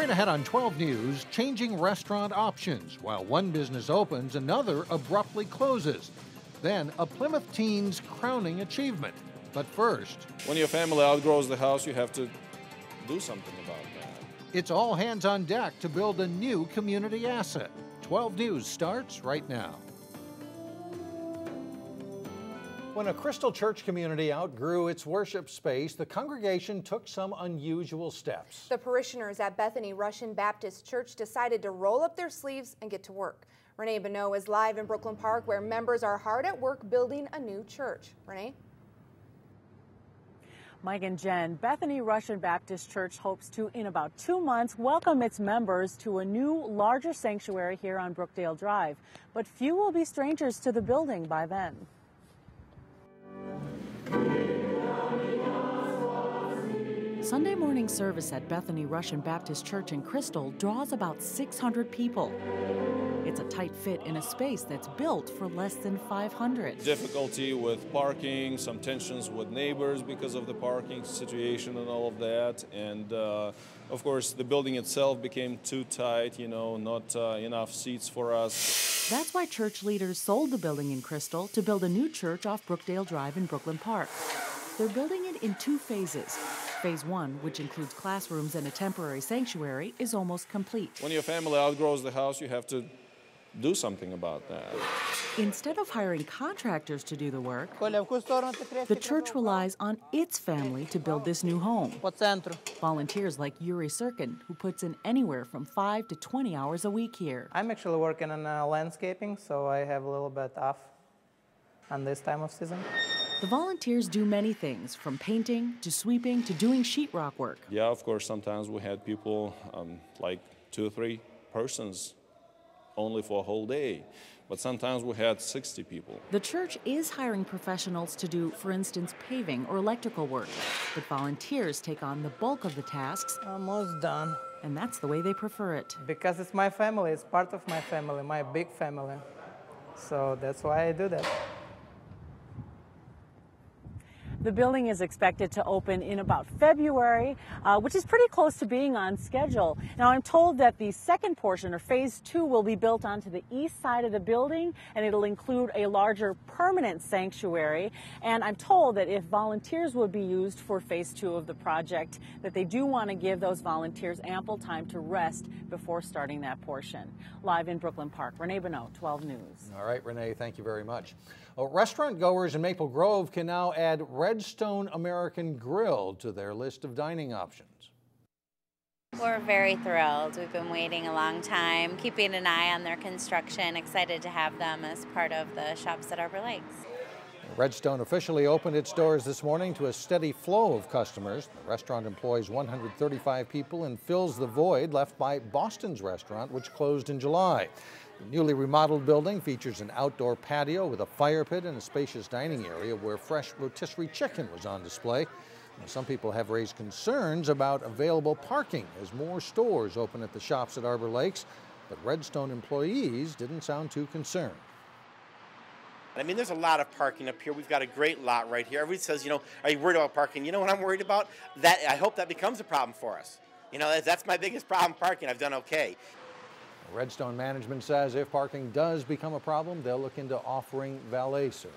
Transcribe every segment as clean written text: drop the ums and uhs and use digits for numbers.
Straight ahead on 12 News, changing restaurant options. While one business opens, another abruptly closes. Then, a Plymouth teen's crowning achievement. But first, when your family outgrows the house, you have to do something about that. It's all hands on deck to build a new community asset. 12 News starts right now. When a Crystal Church community outgrew its worship space, the congregation took some unusual steps. The parishioners at Bethany Russian Baptist Church decided to roll up their sleeves and get to work. Renee Bonneau is live in Brooklyn Park, where members are hard at work building a new church. Renee? Mike and Jen, Bethany Russian Baptist Church hopes to, in about 2 months, welcome its members to a new, larger sanctuary here on Brookdale Drive. But few will be strangers to the building by then. Sunday morning service at Bethany Russian Baptist Church in Crystal draws about 600 people. It's a tight fit in a space that's built for less than 500. Difficulty with parking, some tensions with neighbors because of the parking situation and all of that. And of course, the building itself became too tight, not enough seats for us. That's why church leaders sold the building in Crystal to build a new church off Brookdale Drive in Brooklyn Park. They're building it in 2 phases. Phase 1, which includes classrooms and a temporary sanctuary, is almost complete. When your family outgrows the house, you have to do something about that. Instead of hiring contractors to do the work, the church relies on its family to build this new home. Volunteers like Yuri Sirkin, who puts in anywhere from 5 to 20 hours a week here. I'm actually working on landscaping, so I have a little bit off on this time of season. The volunteers do many things, from painting to sweeping to doing sheetrock work. Yeah, of course, sometimes we had people, like 2 or 3 persons only for a whole day. But sometimes we had 60 people. The church is hiring professionals to do, for instance, paving or electrical work. But volunteers take on the bulk of the tasks. Almost done. And that's the way they prefer it. Because it's my family, it's part of my family, my big family. So that's why I do that. The building is expected to open in about February, which is pretty close to being on schedule. Now, I'm told that the second portion, or phase 2, will be built onto the east side of the building, and it'll include a larger permanent sanctuary. And I'm told that if volunteers would be used for phase 2 of the project, that they do want to give those volunteers ample time to rest before starting that portion. Live in Brooklyn Park, Renee Bonneau, 12 News. All right, Renee, thank you very much. Restaurant goers in Maple Grove can now add Redstone American Grill to their list of dining options. We're very thrilled. We've been waiting a long time, keeping an eye on their construction, excited to have them as part of the shops at Arbor Lakes. Redstone officially opened its doors this morning to a steady flow of customers. The restaurant employs 135 people and fills the void left by Boston's restaurant, which closed in July. The newly remodeled building features an outdoor patio with a fire pit and a spacious dining area where fresh rotisserie chicken was on display. Now, some people have raised concerns about available parking as more stores open at the shops at Arbor Lakes, but Redstone employees didn't sound too concerned. I mean, there's a lot of parking up here. We've got a great lot right here. Everybody says, are you worried about parking? You know what I'm worried about? That I hope that becomes a problem for us. That's my biggest problem, parking. I've done okay. Redstone management says if parking does become a problem, they'll look into offering valet service.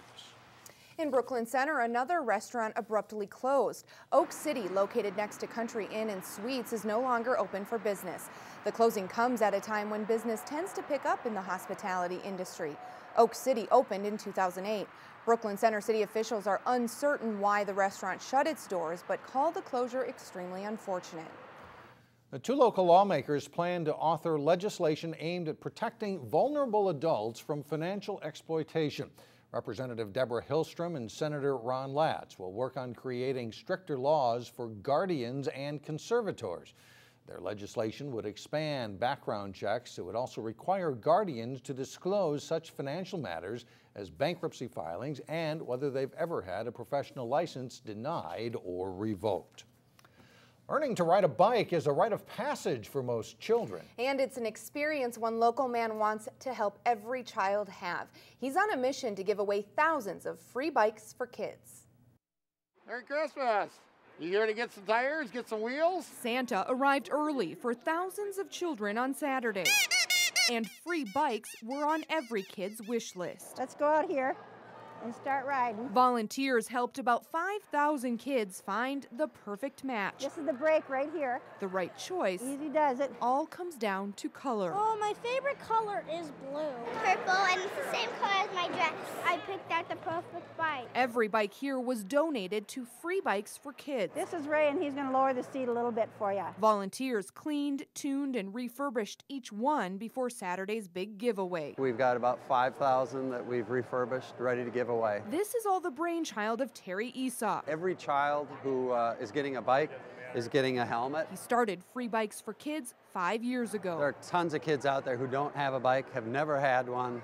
In Brooklyn Center, another restaurant abruptly closed. Oak City, located next to Country Inn and Suites, is no longer open for business. The closing comes at a time when business tends to pick up in the hospitality industry. Oak City opened in 2008. Brooklyn Center city officials are uncertain why the restaurant shut its doors, but call the closure extremely unfortunate. The 2 local lawmakers plan to author legislation aimed at protecting vulnerable adults from financial exploitation. Representative Deborah Hillstrom and Senator Ron Latz will work on creating stricter laws for guardians and conservators. Their legislation would expand background checks. It would also require guardians to disclose such financial matters as bankruptcy filings and whether they've ever had a professional license denied or revoked. Learning to ride a bike is a rite of passage for most children. And it's an experience one local man wants to help every child have. He's on a mission to give away thousands of free bikes for kids. Merry Christmas! You here to get some tires, get some wheels? Santa arrived early for thousands of children on Saturday. And free bikes were on every kid's wish list. Let's go out here and start riding. Volunteers helped about 5,000 kids find the perfect match. This is the brake right here. The right choice. Easy does it. All comes down to color. Oh, my favorite color is blue. Purple, and it's the same color as my dress. I picked out the perfect bike. Every bike here was donated to Free Bikes for Kids. This is Ray, and he's going to lower the seat a little bit for you. Volunteers cleaned, tuned, and refurbished each one before Saturday's big giveaway. We've got about 5,000 that we've refurbished, ready to give away. This is all the brainchild of Terry Esau. Every child who is getting a bike is getting a helmet. He started Free Bikes for Kids 5 years ago. There are tons of kids out there who don't have a bike, have never had one.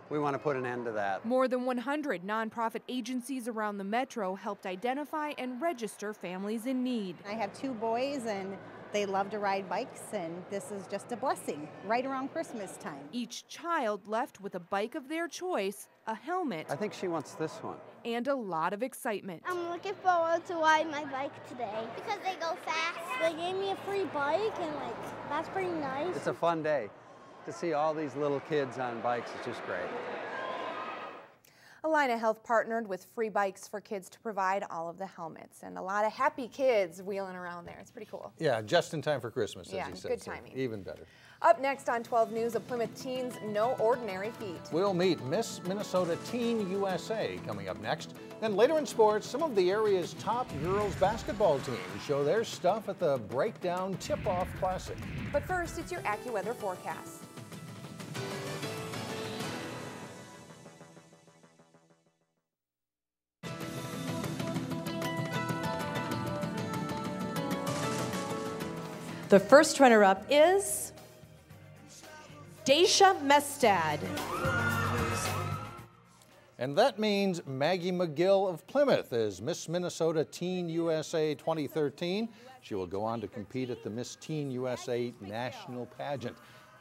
We want to put an end to that. More than 100 nonprofit agencies around the metro helped identify and register families in need. I have 2 boys, and they love to ride bikes, and this is just a blessing right around Christmas time. Each child left with a bike of their choice, a helmet. I think she wants this one. And a lot of excitement. I'm looking forward to ride my bike today because they go fast. They gave me a free bike, and that's pretty nice. It's a fun day. To see all these little kids on bikes is just great. Allina Health partnered with Free Bikes for Kids to provide all of the helmets, and a lot of happy kids wheeling around there. It's pretty cool. Yeah, just in time for Christmas, as yeah, you said. good so timing. Even better. Up next on 12 News, a Plymouth teen's no ordinary feat. We'll meet Miss Minnesota Teen USA coming up next. Then later in sports, some of the area's top girls basketball teams show their stuff at the Breakdown Tip-Off Classic. But first, it's your AccuWeather forecast. The first runner-up is Daisha Mestad. And that means Maggie McGill of Plymouth is Miss Minnesota Teen USA 2013. She will go on to compete at the Miss Teen USA National Pageant.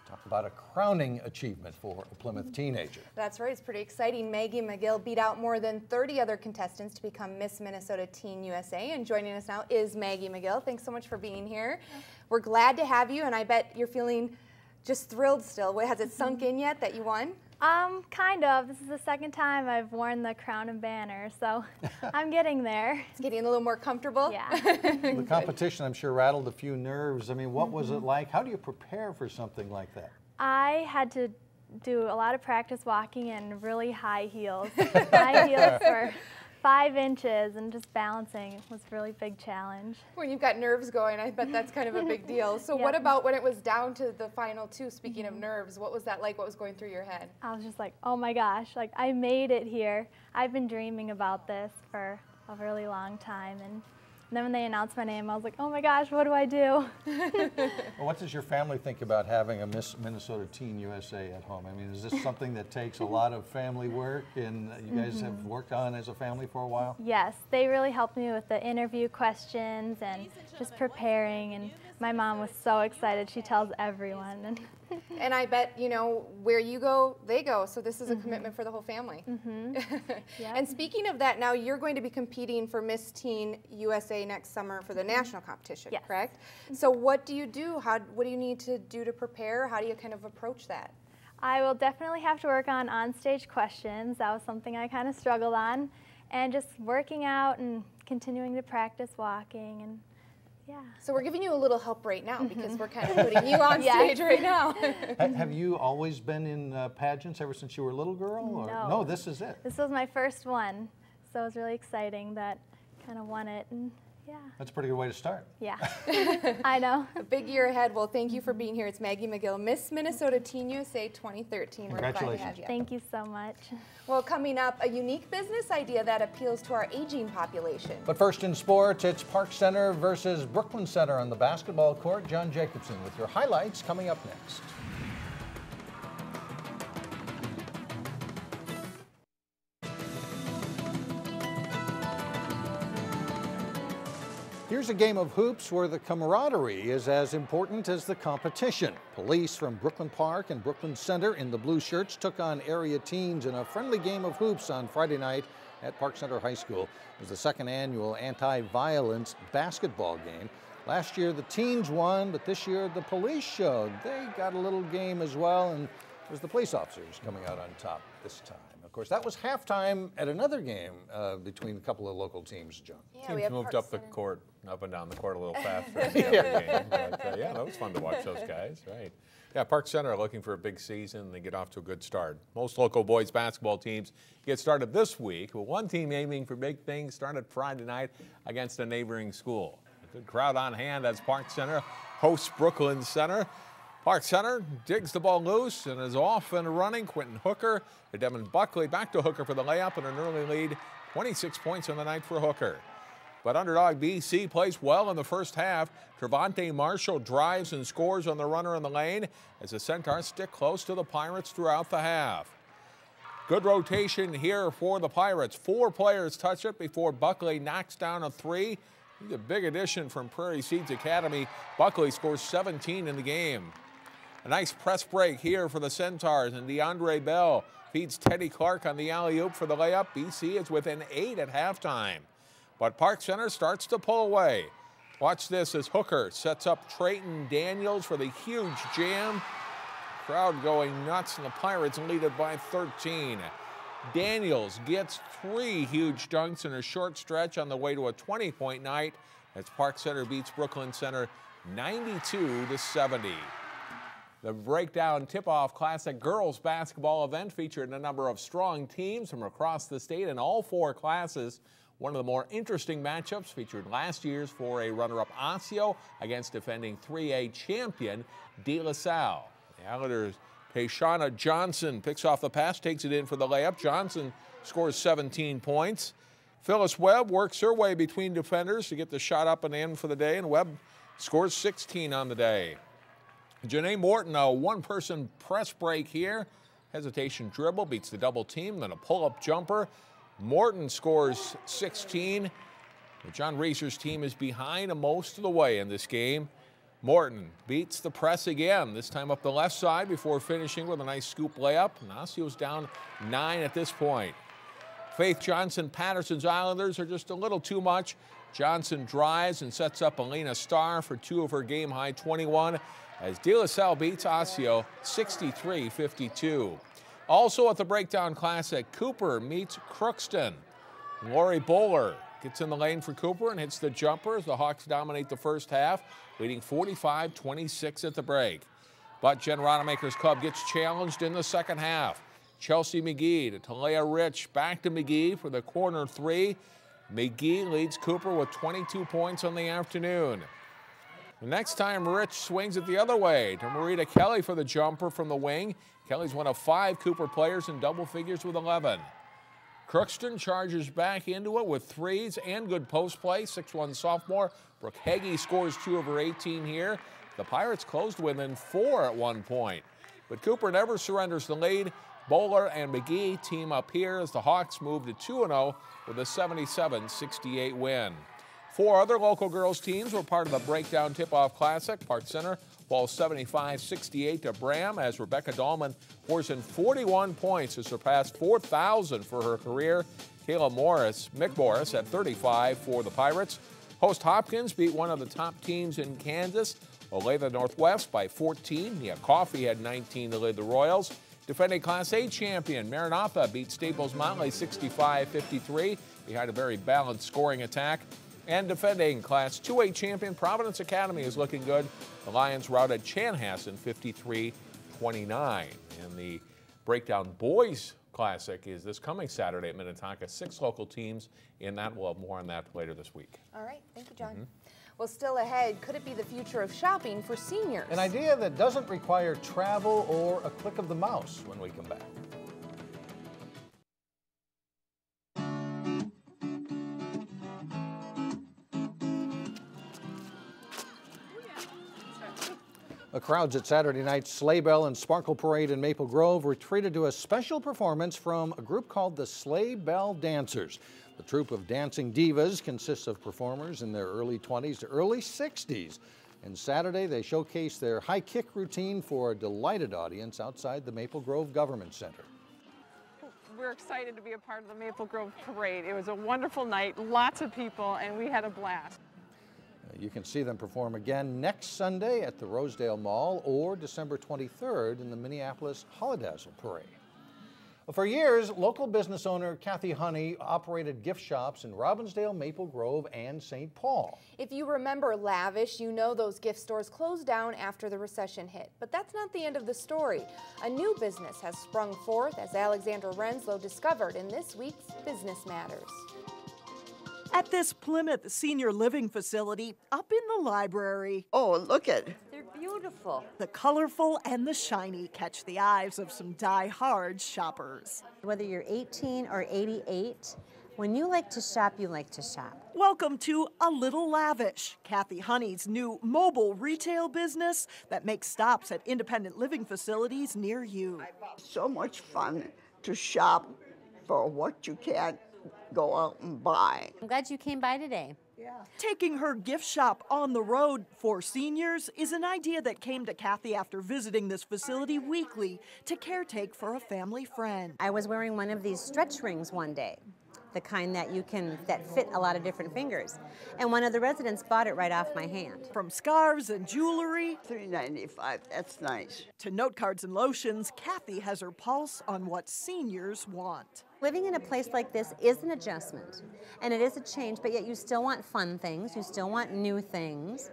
Talk about a crowning achievement for a Plymouth teenager. That's right, it's pretty exciting. Maggie McGill beat out more than 30 other contestants to become Miss Minnesota Teen USA. And joining us now is Maggie McGill. Thanks so much for being here. We're glad to have you, and I bet you're feeling just thrilled still. Has it sunk in yet that you won? Kind of. This is the second time I've worn the crown and banner, so I'm getting there. It's getting a little more comfortable? Yeah. The competition, I'm sure, rattled a few nerves. I mean, what was it like? How do you prepare for something like that? I had to do a lot of practice walking in really high heels. High heels for 5 inches, and just balancing was a really big challenge. When you've got nerves going, I bet that's kind of a big deal. So Yeah. what about when it was down to the final 2, speaking of nerves, what was that like? What was going through your head? I was just like, oh my gosh, like I made it here. I've been dreaming about this for a really long time, and then when they announced my name, I was like, oh my gosh, what do I do? Well, what does your family think about having a Miss Minnesota Teen USA at home? I mean, is this something that takes a lot of family work and you guys have worked on as a family for a while? Yes, they really helped me with the interview questions and just preparing, and my mom was so excited. She tells everyone. And I bet, you know, where you go, they go. So this is a commitment for the whole family. Yep. And speaking of that, now you're going to be competing for Miss Teen USA next summer for the national competition, Yes. correct? So what do you do? What do you need to do to prepare? How do you kind of approach that? I will definitely have to work on onstage questions. That was something I kind of struggled on. And just working out and continuing to practice walking, and yeah. So we're giving you a little help right now because we're kind of putting you on stage right now. Have you always been in pageants ever since you were a little girl? Or? No, this is it. This was my first one, so it was really exciting that kind of won it, and yeah. That's a pretty good way to start. Yeah, I know. A big year ahead. Well, thank you for being here. It's Maggie McGill, Miss Minnesota Teen USA 2013. We're glad to have you. Thank you so much. Well, coming up, a unique business idea that appeals to our aging population. But first in sports, it's Park Center versus Brooklyn Center on the basketball court. John Jacobson with your highlights coming up next. Here's a game of hoops where the camaraderie is as important as the competition. Police from Brooklyn Park and Brooklyn Center in the blue shirts took on area teens in a friendly game of hoops on Friday night at Park Center High School. It was the second annual anti-violence basketball game. Last year the teens won, but this year the police showed. They got a little game as well, and it was the police officers coming out on top this time. Of course, that was halftime at another game between a couple of local teams, John. Yeah, teams moved up the court, up and down the court a little faster in the other game. But, yeah, that was fun to watch those guys, right? Yeah, Park Center are looking for a big season. They get off to a good start. Most local boys basketball teams get started this week, with one team aiming for big things started Friday night against a neighboring school. A good crowd on hand as Park Center hosts Brooklyn Center. Park Center digs the ball loose and is off and running. Quentin Hooker to Devin Buckley. Back to Hooker for the layup and an early lead. 26 points on the night for Hooker. But underdog BC plays well in the first half. Trevante Marshall drives and scores on the runner in the lane as the Centaurs stick close to the Pirates throughout the half. Good rotation here for the Pirates. 4 players touch it before Buckley knocks down a 3. He's a big addition from Prairie Seeds Academy. Buckley scores 17 in the game. A nice press break here for the Centaurs, and DeAndre Belle feeds Teddy Clark on the alley-oop for the layup. BC is within 8 at halftime. But Park Center starts to pull away. Watch this as Hooker sets up Trayton Daniels for the huge jam. Crowd going nuts, and the Pirates lead it by 13. Daniels gets 3 huge dunks in a short stretch on the way to a 20-point night as Park Center beats Brooklyn Center 92-70. The Breakdown Tip-Off Classic girls basketball event featured a number of strong teams from across the state in all 4 classes. One of the more interesting matchups featured last year's 4A runner-up Osseo against defending 3A champion De La Salle. The Islanders' Payshana Johnson picks off the pass, takes it in for the layup. Johnson scores 17 points. Phyllis Webb works her way between defenders to get the shot up and in for the day, and Webb scores 16 on the day. Janae Morton, a one-person press break here. Hesitation dribble, beats the double team, then a pull-up jumper. Morton scores 16. But John Reeser's team is behind most of the way in this game. Morton beats the press again, this time up the left side before finishing with a nice scoop layup. And Osceo's down 9 at this point. Faith Johnson Patterson's Islanders are just a little too much. Johnson drives and sets up Alina Starr for 2 of her game-high 21 as De La Salle beats Osseo 63-52. Also at the Breakdown Classic, Cooper meets Crookston. Lori Bowler gets in the lane for Cooper and hits the jumper as the Hawks dominate the first half, leading 45-26 at the break. But Jen Rodemaker's club gets challenged in the second half. Chelsea McGee to Talia Rich, back to McGee for the corner 3. McGee leads Cooper with 22 points on the afternoon. The next time Rich swings it the other way to Marita Kelly for the jumper from the wing. Kelly's one of 5 Cooper players in double figures with 11. Crookston charges back into it with 3s and good post play. 6'1" sophomore Brooke Heggie scores 2 of her 18 here. The Pirates closed within 4 at one point. But Cooper never surrenders the lead. Bowler and McGee team up here as the Hawks move to 2-0 with a 77-68 win. 4 other local girls teams were part of the Breakdown Tip-Off Classic. Park Center falls 75-68 to Bram as Rebecca Dahlman pours in 41 points to surpass 4,000 for her career. Kayla Mick Morris at 35 for the Pirates. Host Hopkins beat one of the top teams in Kansas, Olathe Northwest, by 14. Nia Coffey had 19 to lead the Royals. Defending Class A champion Maranatha beat Staples Motley 65-53 behind a very balanced scoring attack. And defending Class 2A champion Providence Academy is looking good. The Lions routed Chanhassen 53-29. And the Breakdown Boys Classic is this coming Saturday at Minnetonka. 6 local teams in that. We'll have more on that later this week. All right. Thank you, John. Well, still ahead, could it be the future of shopping for seniors? An idea that doesn't require travel or a click of the mouse when we come back. The crowds at Saturday night's Sleigh, Belle, and Sparkle Parade in Maple Grove were treated to a special performance from a group called the Sleigh Belle Dancers. The troupe of dancing divas consists of performers in their early 20s to early 60s. And Saturday, they showcased their high kick routine for a delighted audience outside the Maple Grove Government Center. We're excited to be a part of the Maple Grove Parade. It was a wonderful night, lots of people, and we had a blast. You can see them perform again next Sunday at the Rosedale Mall or December 23rd in the Minneapolis Holidazzle Parade. For years, local business owner Kathy Honey operated gift shops in Robbinsdale, Maple Grove, and St. Paul. If you remember Lavish, you know those gift stores closed down after the recession hit. But that's not the end of the story. A new business has sprung forth, as Alexandra Renslow discovered in this week's Business Matters. At this Plymouth senior living facility, up in the library. Oh, look at it. They're beautiful. The colorful and the shiny catch the eyes of some die-hard shoppers. Whether you're 18 or 88, when you like to shop, you like to shop. Welcome to A Little Lavish, Kathy Honey's new mobile retail business that makes stops at independent living facilities near you. So much fun to shop for what you can't go out and buy. I'm glad you came by today. Yeah. Taking her gift shop on the road for seniors is an idea that came to Kathy after visiting this facility weekly to caretake for a family friend. I was wearing one of these stretch rings one day, the kind that that fit a lot of different fingers. And one of the residents bought it right off my hand. From scarves and jewelry, $3.95, that's nice, to note cards and lotions, Kathy has her pulse on what seniors want. Living in a place like this is an adjustment, and it is a change, but yet you still want fun things, you still want new things,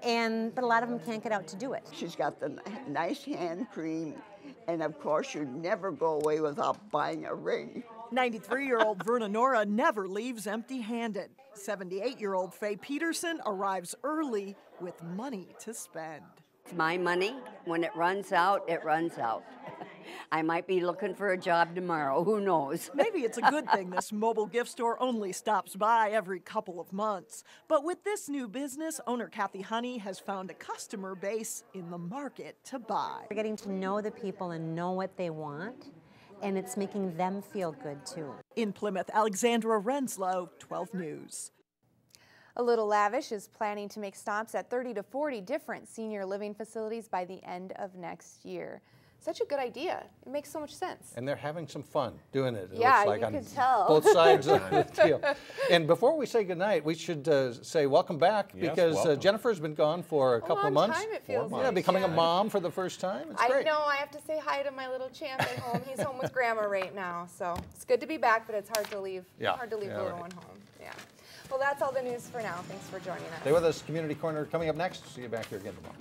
but a lot of them can't get out to do it. She's got the nice hand cream, and of course you never go away without buying a ring. 93-year-old Verna Nora never leaves empty-handed. 78-year-old Faye Peterson arrives early with money to spend. It's my money. When it runs out, it runs out. I might be looking for a job tomorrow, who knows? Maybe it's a good thing this mobile gift store only stops by every couple of months. But with this new business, owner Kathy Honey has found a customer base in the market to buy. We're getting to know the people and know what they want, and it's making them feel good too. In Plymouth, Alexandra Renslow, 12 News. A Little Lavish is planning to make stops at 30 to 40 different senior living facilities by the end of next year. Such a good idea. It makes so much sense. And they're having some fun doing it. Yeah, looks like you on can tell. Both sides of the deal. And before we say goodnight, we should say welcome back, because Jennifer's been gone for a couple of months. Time it feels Yeah, becoming a mom for the first time. It's great. I know. I have to say hi to my little champ at home. He's home with Grandma right now, so it's good to be back, but it's hard to leave. Hard to leave the little one home. Yeah. Well, that's all the news for now. Thanks for joining us. Stay with us. Community Corner coming up next. See you back here again tomorrow.